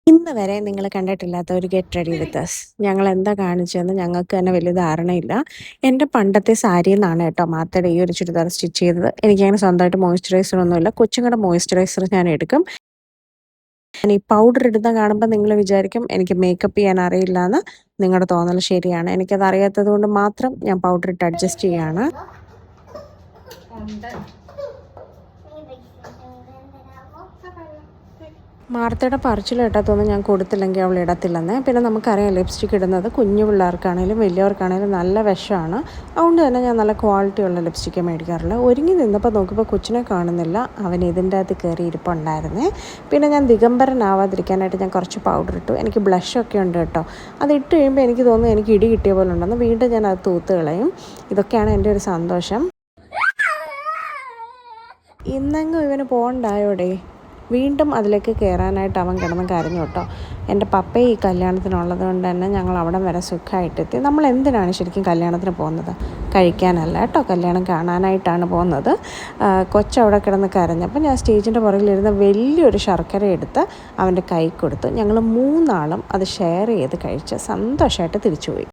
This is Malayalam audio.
ഇന്ന് വരെ നിങ്ങൾ കണ്ടിട്ടില്ലാത്ത ഒരു ഗെറ്റ് റെഡി വിത്ത് അസ്. ഞങ്ങൾ എന്താ കാണിച്ചതെന്ന് ഞങ്ങൾക്ക് തന്നെ വലിയ ധാരണയില്ല. എൻ്റെ പണ്ടത്തെ സാരിയിൽ നിന്നാണ് കേട്ടോ മാത്തയുടെ ഈ ഒരു ചുരിദാർ സ്റ്റിച്ച് ചെയ്തത്. എനിക്കങ്ങനെ സ്വന്തമായിട്ട് മോയ്സ്ചറൈസർ ഒന്നുമില്ല. കൊച്ചുങ്ങളുടെ മോയ്സ്ചറൈസർ ഞാൻ എടുക്കും. ഞാൻ ഈ പൗഡർ ഇടുന്ന കാണുമ്പോൾ നിങ്ങൾ വിചാരിക്കും എനിക്ക് മേക്കപ്പ് ചെയ്യാൻ അറിയില്ല എന്ന്. നിങ്ങളുടെ തോന്നൽ ശരിയാണ്. എനിക്കത് അറിയാത്തത് കൊണ്ട് മാത്രം ഞാൻ പൗഡർ ഇട്ട് അഡ്ജസ്റ്റ് ചെയ്യുകയാണ്. മാർത്തയുടെ പറച്ചിൽ കേട്ടാത്തൊന്നും ഞാൻ കൊടുത്തില്ലെങ്കിൽ അവൾ ഇടത്തില്ലെന്ന്. പിന്നെ നമുക്കറിയാം ലിപ്സ്റ്റിക് ഇടുന്നത് കുഞ്ഞു പിള്ളേർക്കാണേലും വലിയവർക്കാണേലും നല്ല വിഷമാണ്. അതുകൊണ്ട് തന്നെ ഞാൻ നല്ല ക്വാളിറ്റിയുള്ള ലിപ്സ്റ്റിക്ക് മേടിക്കാറില്ല. ഒരുങ്ങി നിന്നപ്പോൾ നോക്കിയപ്പോൾ കൊച്ചിനെ കാണുന്നില്ല. അവൻ ഇതിൻ്റെ അകത്ത് കയറി ഇരിപ്പുണ്ടായിരുന്നേ. പിന്നെ ഞാൻ ദിഗംബരനാവാതിരിക്കാനായിട്ട് ഞാൻ കുറച്ച് പൗഡർ ഇട്ടു. എനിക്ക് ബ്ലഷൊക്കെ ഉണ്ട് കേട്ടോ. അത് ഇട്ട് കഴിയുമ്പോൾ എനിക്ക് തോന്നുന്നു എനിക്ക് ഇടി കിട്ടിയ പോലെ ഉണ്ടെന്ന്. വീണ്ടും ഞാൻ അത് തൂത്ത് കളയും. ഇതൊക്കെയാണ് എൻ്റെ ഒരു സന്തോഷം. ഇന്നെങ്ങും ഇവന് പോകണ്ടായോടെ. വീണ്ടും അതിലേക്ക് കയറാനായിട്ട് അവൻ കിടന്ന് കരഞ്ഞു കേട്ടോ. എൻ്റെ പപ്പ ഈ കല്യാണത്തിനുള്ളത് കൊണ്ട് തന്നെ ഞങ്ങൾ അവിടം വരെ സുഖമായിട്ടെത്തി. നമ്മൾ എന്തിനാണ് ശരിക്കും കല്യാണത്തിന് പോകുന്നത്? കഴിക്കാനല്ല കേട്ടോ, കല്യാണം കാണാനായിട്ടാണ് പോകുന്നത്. കൊച്ചവിടെ കിടന്ന് കരഞ്ഞപ്പോൾ ഞാൻ സ്റ്റേജിൻ്റെ പുറകിലിരുന്ന് വലിയൊരു ശർക്കര എടുത്ത് അവൻ്റെ കൈ കൊടുത്തു. ഞങ്ങൾ മൂന്നാളും അത് ഷെയർ ചെയ്ത് കഴിച്ച് സന്തോഷമായിട്ട് തിരിച്ചുപോയി.